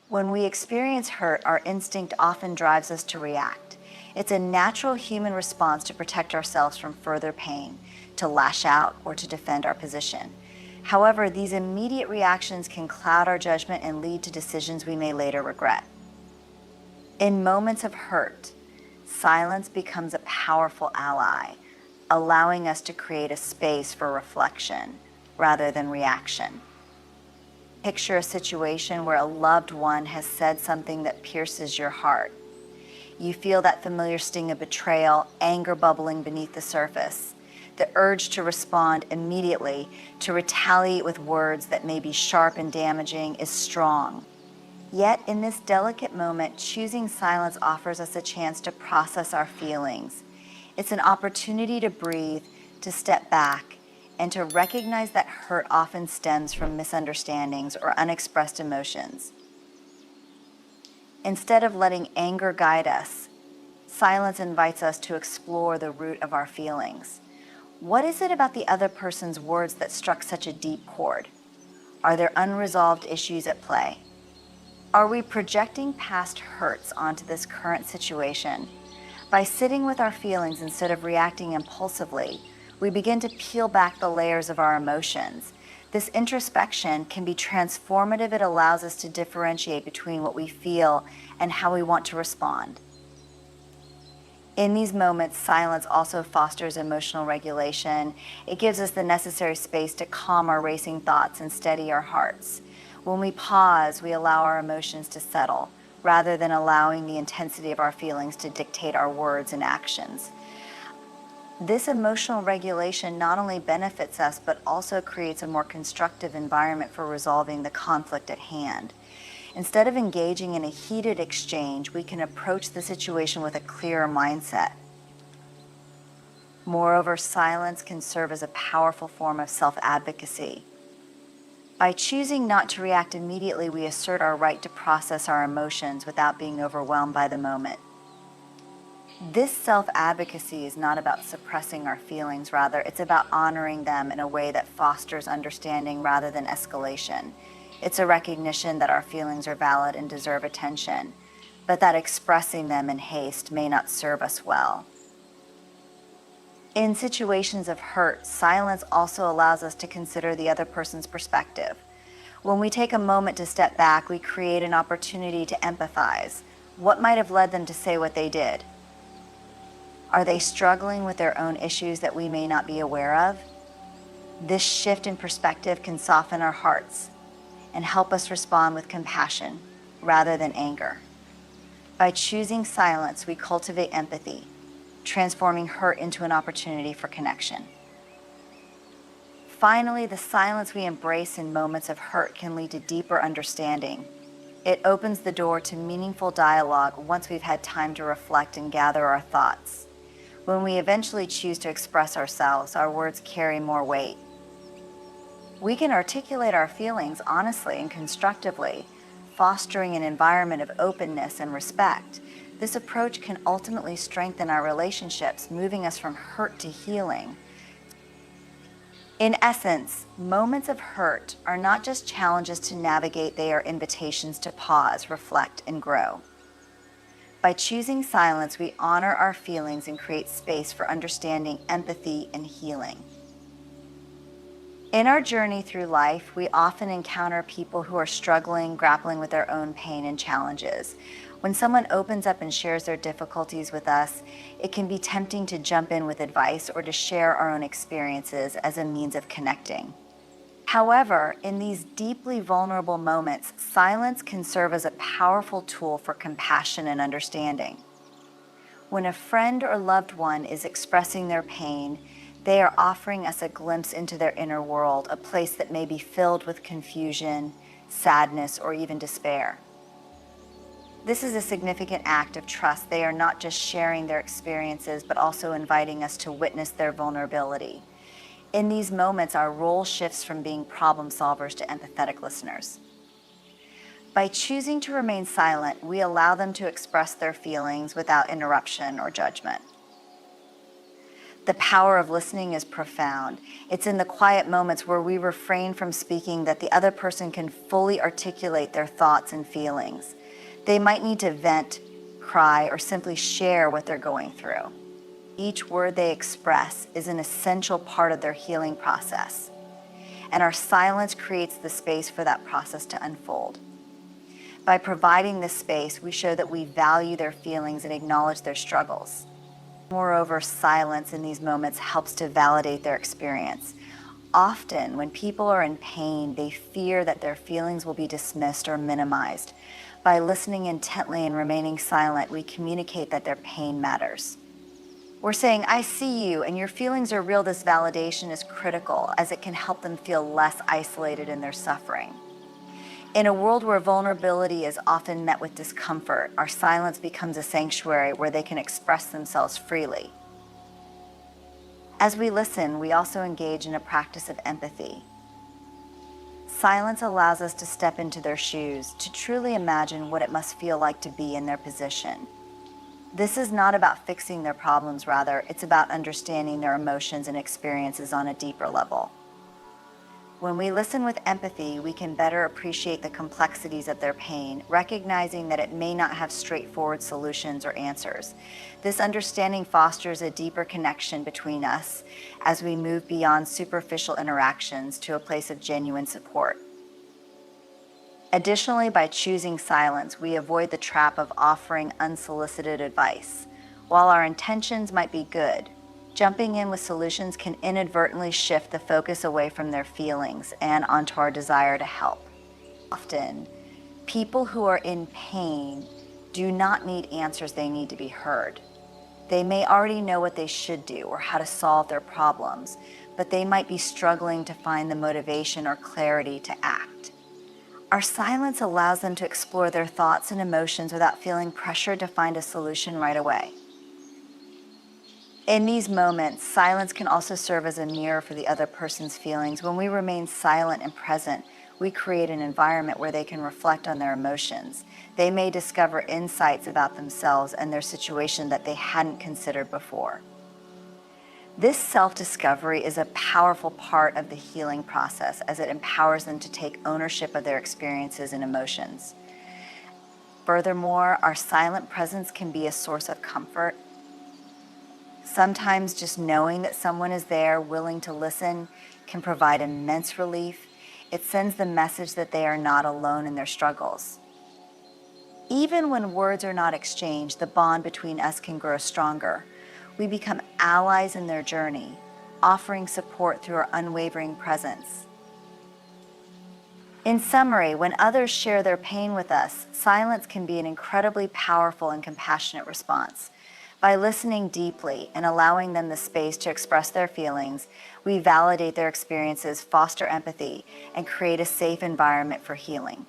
When we experience hurt, our instinct often drives us to react. It's a natural human response to protect ourselves from further pain, to lash out, or to defend our position. However, these immediate reactions can cloud our judgment and lead to decisions we may later regret. In moments of hurt, silence becomes a powerful ally, allowing us to create a space for reflection rather than reaction. Picture a situation where a loved one has said something that pierces your heart. You feel that familiar sting of betrayal, anger bubbling beneath the surface. The urge to respond immediately, to retaliate with words that may be sharp and damaging, is strong. Yet, in this delicate moment, choosing silence offers us a chance to process our feelings. It's an opportunity to breathe, to step back, and to recognize that hurt often stems from misunderstandings or unexpressed emotions. Instead of letting anger guide us, silence invites us to explore the root of our feelings. What is it about the other person's words that struck such a deep chord? Are there unresolved issues at play? Are we projecting past hurts onto this current situation? By sitting with our feelings instead of reacting impulsively, we begin to peel back the layers of our emotions. This introspection can be transformative. It allows us to differentiate between what we feel and how we want to respond. In these moments, silence also fosters emotional regulation. It gives us the necessary space to calm our racing thoughts and steady our hearts. When we pause, we allow our emotions to settle, rather than allowing the intensity of our feelings to dictate our words and actions. This emotional regulation not only benefits us, but also creates a more constructive environment for resolving the conflict at hand. Instead of engaging in a heated exchange, we can approach the situation with a clearer mindset. Moreover, silence can serve as a powerful form of self-advocacy. By choosing not to react immediately, we assert our right to process our emotions without being overwhelmed by the moment. This self-advocacy is not about suppressing our feelings, rather, it's about honoring them in a way that fosters understanding rather than escalation. It's a recognition that our feelings are valid and deserve attention, but that expressing them in haste may not serve us well. In situations of hurt, silence also allows us to consider the other person's perspective. When we take a moment to step back, we create an opportunity to empathize. What might have led them to say what they did? Are they struggling with their own issues that we may not be aware of? This shift in perspective can soften our hearts and help us respond with compassion rather than anger. By choosing silence, we cultivate empathy, transforming hurt into an opportunity for connection. Finally, the silence we embrace in moments of hurt can lead to deeper understanding. It opens the door to meaningful dialogue once we've had time to reflect and gather our thoughts. When we eventually choose to express ourselves, our words carry more weight. We can articulate our feelings honestly and constructively, fostering an environment of openness and respect. This approach can ultimately strengthen our relationships, moving us from hurt to healing. In essence, moments of hurt are not just challenges to navigate, they are invitations to pause, reflect, and grow. By choosing silence, we honor our feelings and create space for understanding, empathy, and healing. In our journey through life, we often encounter people who are struggling, grappling with their own pain and challenges. When someone opens up and shares their difficulties with us, it can be tempting to jump in with advice or to share our own experiences as a means of connecting. However, in these deeply vulnerable moments, silence can serve as a powerful tool for compassion and understanding. When a friend or loved one is expressing their pain, they are offering us a glimpse into their inner world, a place that may be filled with confusion, sadness, or even despair. This is a significant act of trust. They are not just sharing their experiences, but also inviting us to witness their vulnerability. In these moments, our role shifts from being problem solvers to empathetic listeners. By choosing to remain silent, we allow them to express their feelings without interruption or judgment. The power of listening is profound. It's in the quiet moments where we refrain from speaking that the other person can fully articulate their thoughts and feelings. They might need to vent, cry, or simply share what they're going through. Each word they express is an essential part of their healing process, and our silence creates the space for that process to unfold. By providing this space, we show that we value their feelings and acknowledge their struggles. Moreover, silence in these moments helps to validate their experience. Often, when people are in pain, they fear that their feelings will be dismissed or minimized. By listening intently and remaining silent, we communicate that their pain matters. We're saying, I see you, and your feelings are real. This validation is critical as it can help them feel less isolated in their suffering. In a world where vulnerability is often met with discomfort, our silence becomes a sanctuary where they can express themselves freely. As we listen, we also engage in a practice of empathy. Silence allows us to step into their shoes, to truly imagine what it must feel like to be in their position. This is not about fixing their problems, rather, it's about understanding their emotions and experiences on a deeper level. When we listen with empathy, we can better appreciate the complexities of their pain, recognizing that it may not have straightforward solutions or answers. This understanding fosters a deeper connection between us as we move beyond superficial interactions to a place of genuine support. Additionally, by choosing silence, we avoid the trap of offering unsolicited advice. While our intentions might be good, jumping in with solutions can inadvertently shift the focus away from their feelings and onto our desire to help. Often, people who are in pain do not need answers, they need to be heard. They may already know what they should do or how to solve their problems, but they might be struggling to find the motivation or clarity to act. Our silence allows them to explore their thoughts and emotions without feeling pressured to find a solution right away. In these moments, silence can also serve as a mirror for the other person's feelings. When we remain silent and present, we create an environment where they can reflect on their emotions. They may discover insights about themselves and their situation that they hadn't considered before. This self-discovery is a powerful part of the healing process as it empowers them to take ownership of their experiences and emotions. Furthermore, our silent presence can be a source of comfort. Sometimes just knowing that someone is there willing to listen can provide immense relief. It sends the message that they are not alone in their struggles. Even when words are not exchanged, the bond between us can grow stronger. We become allies in their journey, offering support through our unwavering presence. In summary, when others share their pain with us, silence can be an incredibly powerful and compassionate response. By listening deeply and allowing them the space to express their feelings, we validate their experiences, foster empathy, and create a safe environment for healing.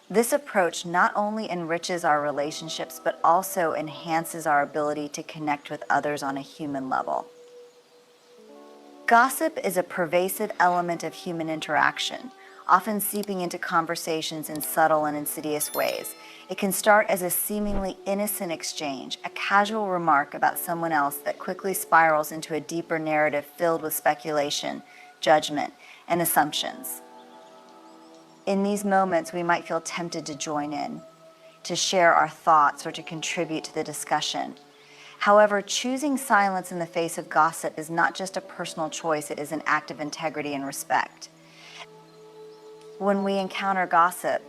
This approach not only enriches our relationships, but also enhances our ability to connect with others on a human level. Gossip is a pervasive element of human interaction, often seeping into conversations in subtle and insidious ways. It can start as a seemingly innocent exchange, a casual remark about someone else that quickly spirals into a deeper narrative filled with speculation, judgment, and assumptions. In these moments, we might feel tempted to join in, to share our thoughts, or to contribute to the discussion. However, choosing silence in the face of gossip is not just a personal choice, it is an act of integrity and respect. When we encounter gossip,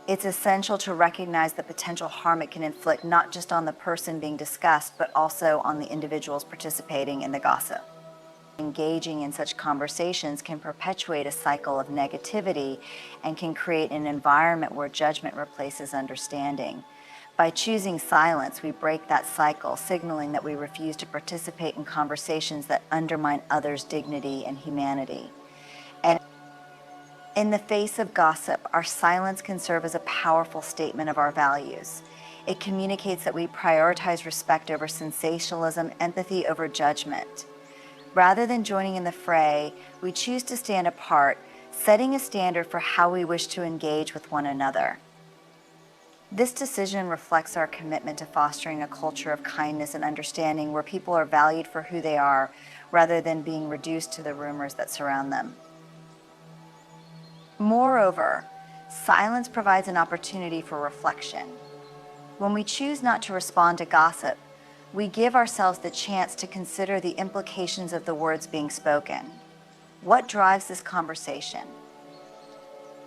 it's essential to recognize the potential harm it can inflict, not just on the person being discussed, but also on the individuals participating in the gossip. Engaging in such conversations can perpetuate a cycle of negativity and can create an environment where judgment replaces understanding. By choosing silence, we break that cycle, signaling that we refuse to participate in conversations that undermine others' dignity and humanity. And in the face of gossip, our silence can serve as a powerful statement of our values. It communicates that we prioritize respect over sensationalism, empathy over judgment. Rather than joining in the fray, we choose to stand apart, setting a standard for how we wish to engage with one another. This decision reflects our commitment to fostering a culture of kindness and understanding where people are valued for who they are rather than being reduced to the rumors that surround them. Moreover, silence provides an opportunity for reflection. When we choose not to respond to gossip, we give ourselves the chance to consider the implications of the words being spoken. What drives this conversation?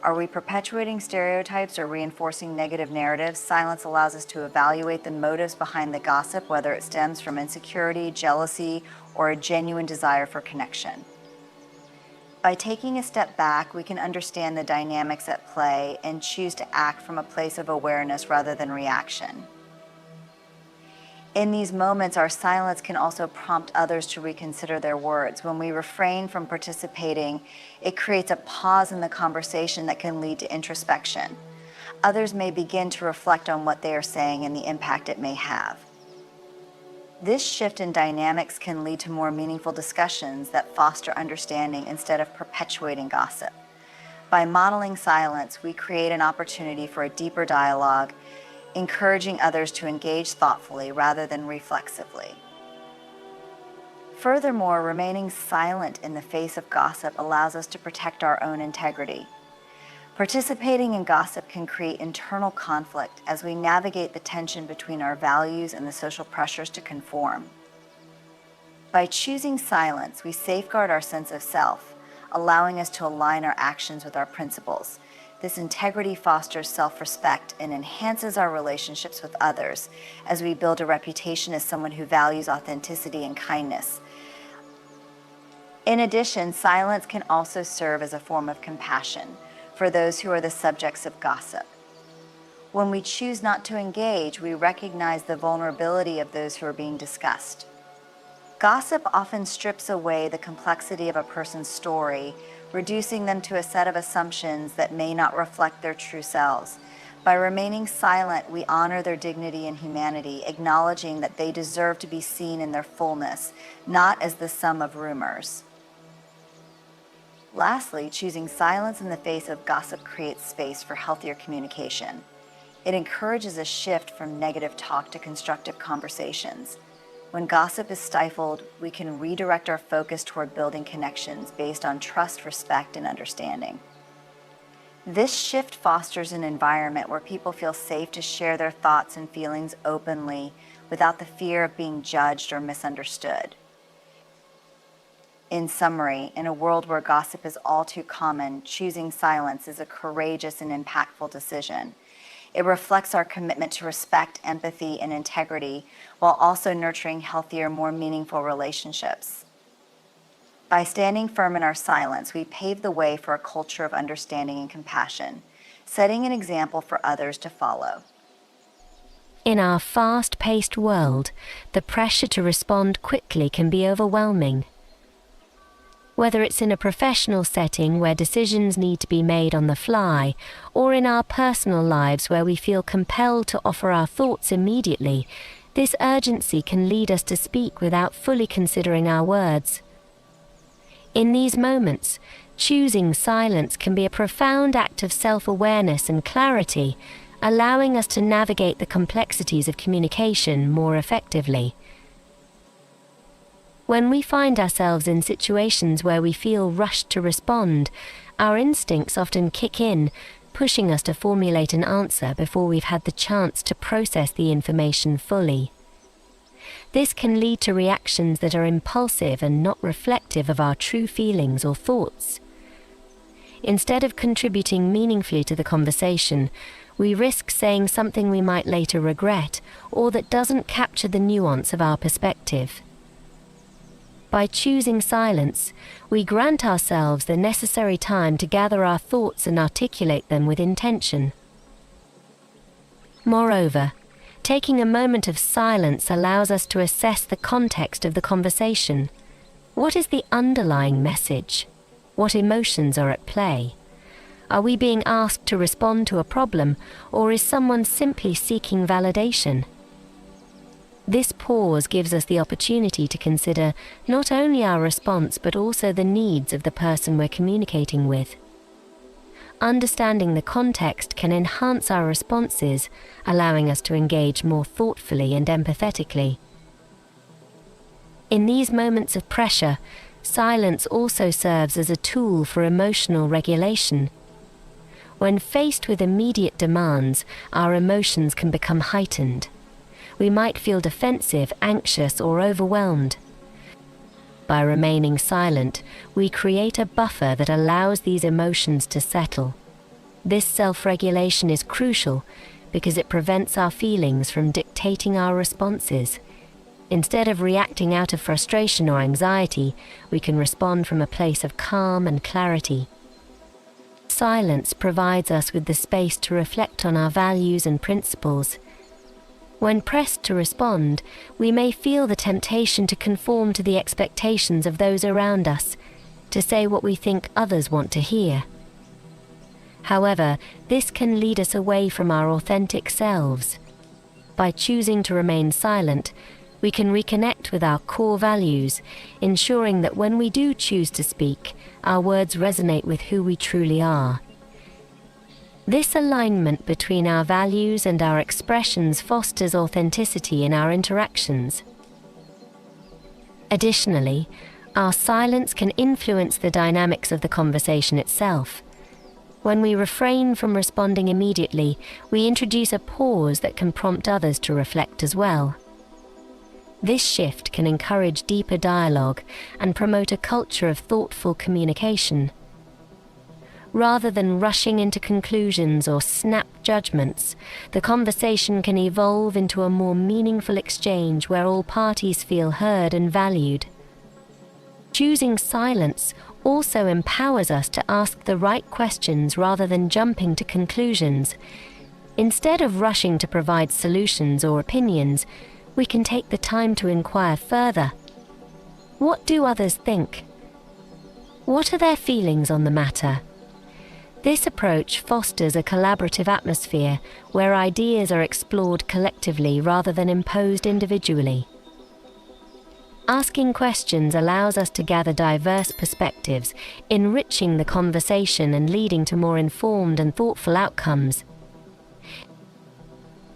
Are we perpetuating stereotypes or reinforcing negative narratives? Silence allows us to evaluate the motives behind the gossip, whether it stems from insecurity, jealousy, or a genuine desire for connection. By taking a step back, we can understand the dynamics at play and choose to act from a place of awareness rather than reaction. In these moments, our silence can also prompt others to reconsider their words. When we refrain from participating, it creates a pause in the conversation that can lead to introspection. Others may begin to reflect on what they are saying and the impact it may have. This shift in dynamics can lead to more meaningful discussions that foster understanding instead of perpetuating gossip. By modeling silence, we create an opportunity for a deeper dialogue, encouraging others to engage thoughtfully rather than reflexively. Furthermore, remaining silent in the face of gossip allows us to protect our own integrity. Participating in gossip can create internal conflict as we navigate the tension between our values and the social pressures to conform. By choosing silence, we safeguard our sense of self, allowing us to align our actions with our principles. This integrity fosters self-respect and enhances our relationships with others as we build a reputation as someone who values authenticity and kindness. In addition, silence can also serve as a form of compassion for those who are the subjects of gossip. When we choose not to engage, we recognize the vulnerability of those who are being discussed. Gossip often strips away the complexity of a person's story, reducing them to a set of assumptions that may not reflect their true selves. By remaining silent, we honor their dignity and humanity, acknowledging that they deserve to be seen in their fullness, not as the sum of rumors. Lastly, choosing silence in the face of gossip creates space for healthier communication. It encourages a shift from negative talk to constructive conversations. When gossip is stifled, we can redirect our focus toward building connections based on trust, respect, and understanding. This shift fosters an environment where people feel safe to share their thoughts and feelings openly without the fear of being judged or misunderstood. In summary, in a world where gossip is all too common, choosing silence is a courageous and impactful decision. It reflects our commitment to respect, empathy, and integrity, while also nurturing healthier, more meaningful relationships. By standing firm in our silence, we pave the way for a culture of understanding and compassion, setting an example for others to follow. In our fast-paced world, the pressure to respond quickly can be overwhelming. Whether it's in a professional setting where decisions need to be made on the fly, or in our personal lives where we feel compelled to offer our thoughts immediately, this urgency can lead us to speak without fully considering our words. In these moments, choosing silence can be a profound act of self-awareness and clarity, allowing us to navigate the complexities of communication more effectively. When we find ourselves in situations where we feel rushed to respond, our instincts often kick in, pushing us to formulate an answer before we've had the chance to process the information fully. This can lead to reactions that are impulsive and not reflective of our true feelings or thoughts. Instead of contributing meaningfully to the conversation, we risk saying something we might later regret or that doesn't capture the nuance of our perspective. By choosing silence, we grant ourselves the necessary time to gather our thoughts and articulate them with intention. Moreover, taking a moment of silence allows us to assess the context of the conversation. What is the underlying message? What emotions are at play? Are we being asked to respond to a problem, or is someone simply seeking validation? This pause gives us the opportunity to consider not only our response but also the needs of the person we're communicating with. understanding the context can enhance our responses, allowing us to engage more thoughtfully and empathetically. In these moments of pressure, silence also serves as a tool for emotional regulation. When faced with immediate demands, our emotions can become heightened. We might feel defensive, anxious, or overwhelmed. By remaining silent, we create a buffer that allows these emotions to settle. This self-regulation is crucial because it prevents our feelings from dictating our responses. Instead of reacting out of frustration or anxiety, we can respond from a place of calm and clarity. Silence provides us with the space to reflect on our values and principles. When pressed to respond, we may feel the temptation to conform to the expectations of those around us, to say what we think others want to hear. However, this can lead us away from our authentic selves. By choosing to remain silent, we can reconnect with our core values, ensuring that when we do choose to speak, our words resonate with who we truly are. This alignment between our values and our expressions fosters authenticity in our interactions. Additionally, our silence can influence the dynamics of the conversation itself. When we refrain from responding immediately, we introduce a pause that can prompt others to reflect as well. This shift can encourage deeper dialogue and promote a culture of thoughtful communication. Rather than rushing into conclusions or snap judgments, the conversation can evolve into a more meaningful exchange where all parties feel heard and valued. Choosing silence also empowers us to ask the right questions rather than jumping to conclusions. Instead of rushing to provide solutions or opinions, we can take the time to inquire further. What do others think? What are their feelings on the matter? This approach fosters a collaborative atmosphere where ideas are explored collectively rather than imposed individually. Asking questions allows us to gather diverse perspectives, enriching the conversation and leading to more informed and thoughtful outcomes.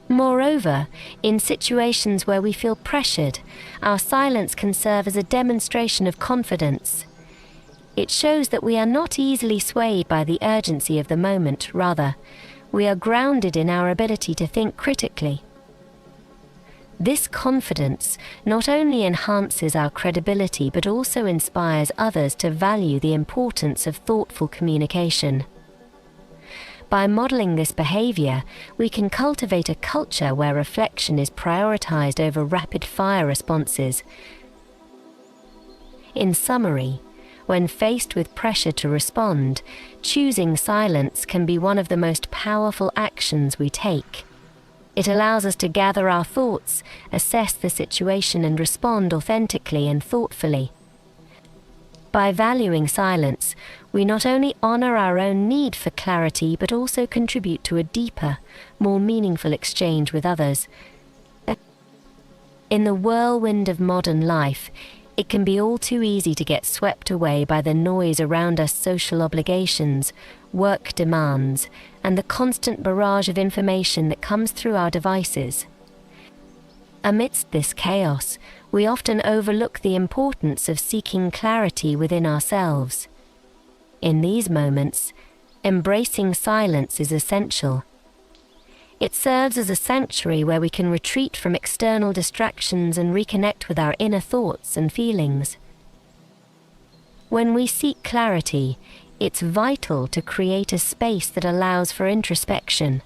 Moreover, in situations where we feel pressured, our silence can serve as a demonstration of confidence. It shows that we are not easily swayed by the urgency of the moment, rather, we are grounded in our ability to think critically. This confidence not only enhances our credibility but also inspires others to value the importance of thoughtful communication. By modeling this behavior, we can cultivate a culture where reflection is prioritized over rapid-fire responses. In summary, when faced with pressure to respond, choosing silence can be one of the most powerful actions we take. It allows us to gather our thoughts, assess the situation, and respond authentically and thoughtfully. By valuing silence, we not only honor our own need for clarity but also contribute to a deeper, more meaningful exchange with others. In the whirlwind of modern life, it can be all too easy to get swept away by the noise around us: social obligations, work demands, and the constant barrage of information that comes through our devices. Amidst this chaos, we often overlook the importance of seeking clarity within ourselves. In these moments, embracing silence is essential. It serves as a sanctuary where we can retreat from external distractions and reconnect with our inner thoughts and feelings. When we seek clarity, it's vital to create a space that allows for introspection.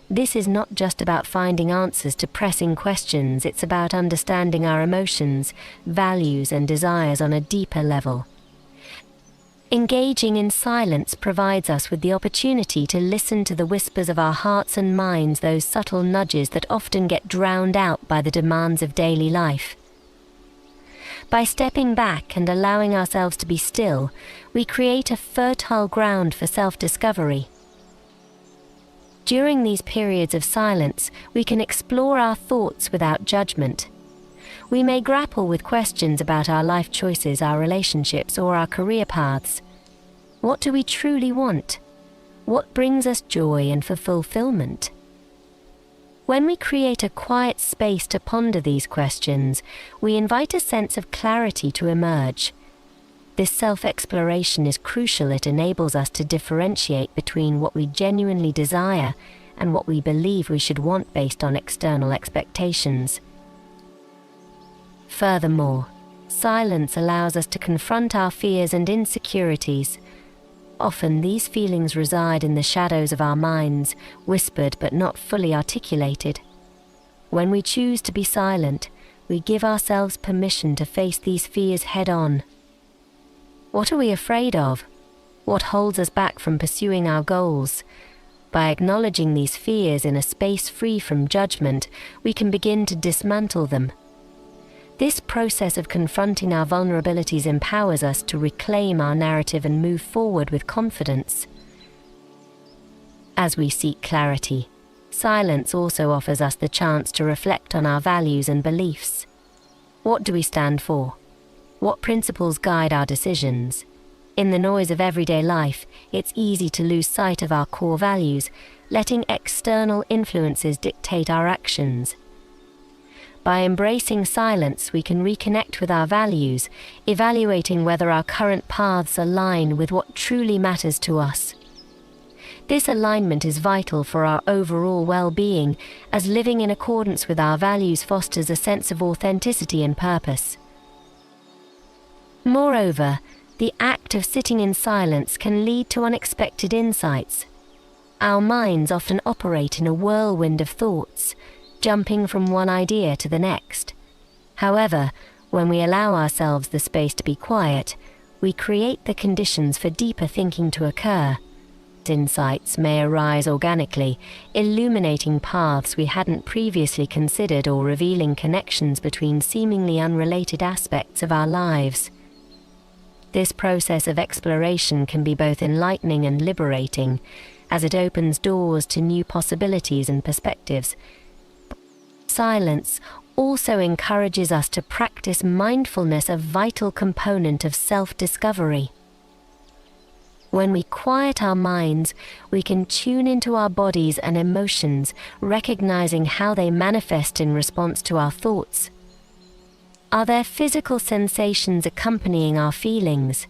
This is not just about finding answers to pressing questions, it's about understanding our emotions, values, and desires on a deeper level. Engaging in silence provides us with the opportunity to listen to the whispers of our hearts and minds, those subtle nudges that often get drowned out by the demands of daily life. By stepping back and allowing ourselves to be still, we create a fertile ground for self-discovery. During these periods of silence, we can explore our thoughts without judgment. We may grapple with questions about our life choices, our relationships, or our career paths. What do we truly want? What brings us joy and fulfillment? When we create a quiet space to ponder these questions, we invite a sense of clarity to emerge. This self-exploration is crucial. It enables us to differentiate between what we genuinely desire and what we believe we should want based on external expectations. Furthermore, silence allows us to confront our fears and insecurities. Often these feelings reside in the shadows of our minds, whispered but not fully articulated. When we choose to be silent, we give ourselves permission to face these fears head-on. What are we afraid of? What holds us back from pursuing our goals? By acknowledging these fears in a space free from judgment, we can begin to dismantle them. This process of confronting our vulnerabilities empowers us to reclaim our narrative and move forward with confidence. As we seek clarity, silence also offers us the chance to reflect on our values and beliefs. What do we stand for? What principles guide our decisions? In the noise of everyday life, it's easy to lose sight of our core values, letting external influences dictate our actions. By embracing silence, we can reconnect with our values, evaluating whether our current paths align with what truly matters to us. This alignment is vital for our overall well-being, as living in accordance with our values fosters a sense of authenticity and purpose. Moreover, the act of sitting in silence can lead to unexpected insights. Our minds often operate in a whirlwind of thoughts, jumping from one idea to the next. However, when we allow ourselves the space to be quiet, we create the conditions for deeper thinking to occur. Insights may arise organically, illuminating paths we hadn't previously considered or revealing connections between seemingly unrelated aspects of our lives. This process of exploration can be both enlightening and liberating, as it opens doors to new possibilities and perspectives. Silence also encourages us to practice mindfulness, a vital component of self-discovery. When we quiet our minds, we can tune into our bodies and emotions, recognizing how they manifest in response to our thoughts. Are there physical sensations accompanying our feelings?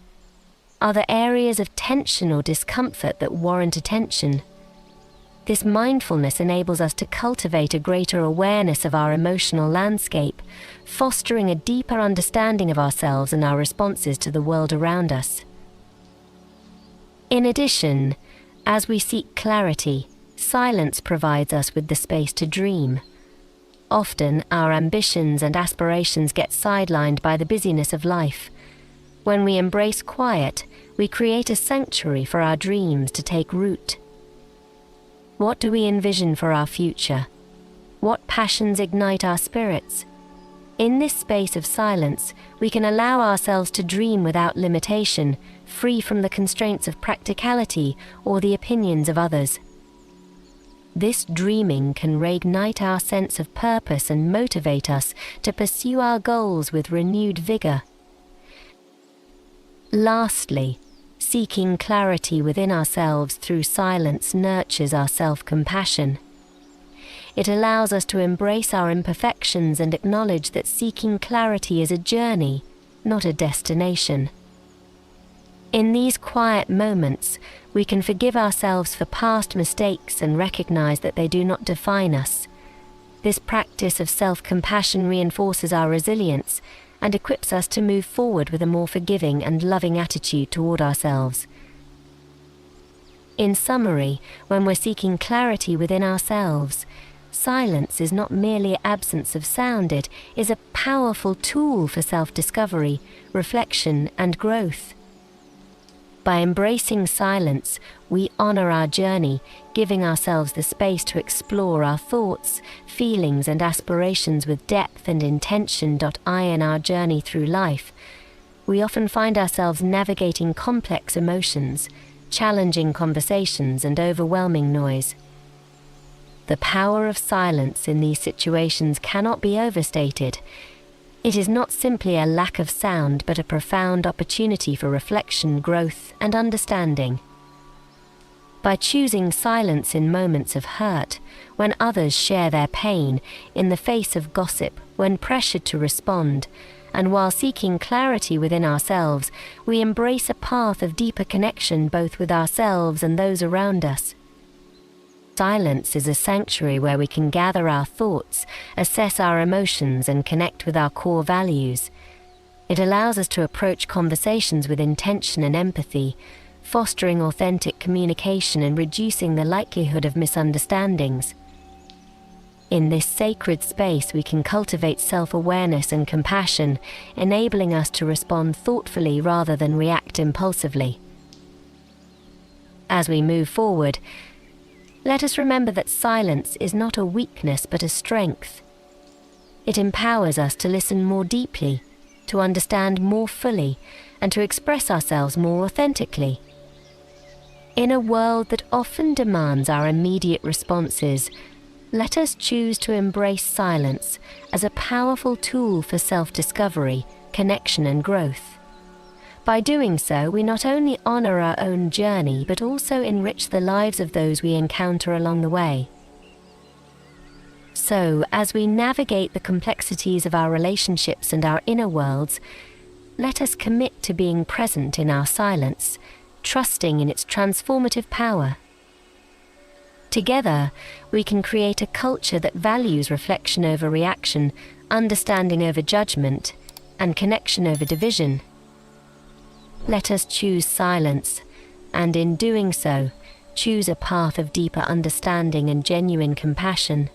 Are there areas of tension or discomfort that warrant attention? This mindfulness enables us to cultivate a greater awareness of our emotional landscape, fostering a deeper understanding of ourselves and our responses to the world around us. In addition, as we seek clarity, silence provides us with the space to dream. Often, our ambitions and aspirations get sidelined by the busyness of life. When we embrace quiet, we create a sanctuary for our dreams to take root. What do we envision for our future? What passions ignite our spirits? In this space of silence, we can allow ourselves to dream without limitation, free from the constraints of practicality or the opinions of others. This dreaming can reignite our sense of purpose and motivate us to pursue our goals with renewed vigor. Lastly, seeking clarity within ourselves through silence nurtures our self-compassion. It allows us to embrace our imperfections and acknowledge that seeking clarity is a journey, not a destination. In these quiet moments, we can forgive ourselves for past mistakes and recognize that they do not define us. This practice of self-compassion reinforces our resilience and equips us to move forward with a more forgiving and loving attitude toward ourselves. In summary, when we're seeking clarity within ourselves, silence is not merely absence of sound, it is a powerful tool for self-discovery, reflection, and growth. By embracing silence, we honor our journey, giving ourselves the space to explore our thoughts, feelings, and aspirations with depth and intention. In our journey through life, we often find ourselves navigating complex emotions, challenging conversations, and overwhelming noise. The power of silence in these situations cannot be overstated. It is not simply a lack of sound, but a profound opportunity for reflection, growth, and understanding. By choosing silence in moments of hurt, when others share their pain, in the face of gossip, when pressured to respond, and while seeking clarity within ourselves, we embrace a path of deeper connection both with ourselves and those around us. Silence is a sanctuary where we can gather our thoughts, assess our emotions, and connect with our core values. It allows us to approach conversations with intention and empathy, fostering authentic communication and reducing the likelihood of misunderstandings. In this sacred space, we can cultivate self-awareness and compassion, enabling us to respond thoughtfully rather than react impulsively. As we move forward, let us remember that silence is not a weakness but a strength. It empowers us to listen more deeply, to understand more fully, and to express ourselves more authentically. In a world that often demands our immediate responses, let us choose to embrace silence as a powerful tool for self-discovery, connection, and growth. By doing so, we not only honor our own journey, but also enrich the lives of those we encounter along the way. So, as we navigate the complexities of our relationships and our inner worlds, let us commit to being present in our silence, trusting in its transformative power. Together, we can create a culture that values reflection over reaction, understanding over judgment, and connection over division. Let us choose silence, and in doing so, choose a path of deeper understanding and genuine compassion.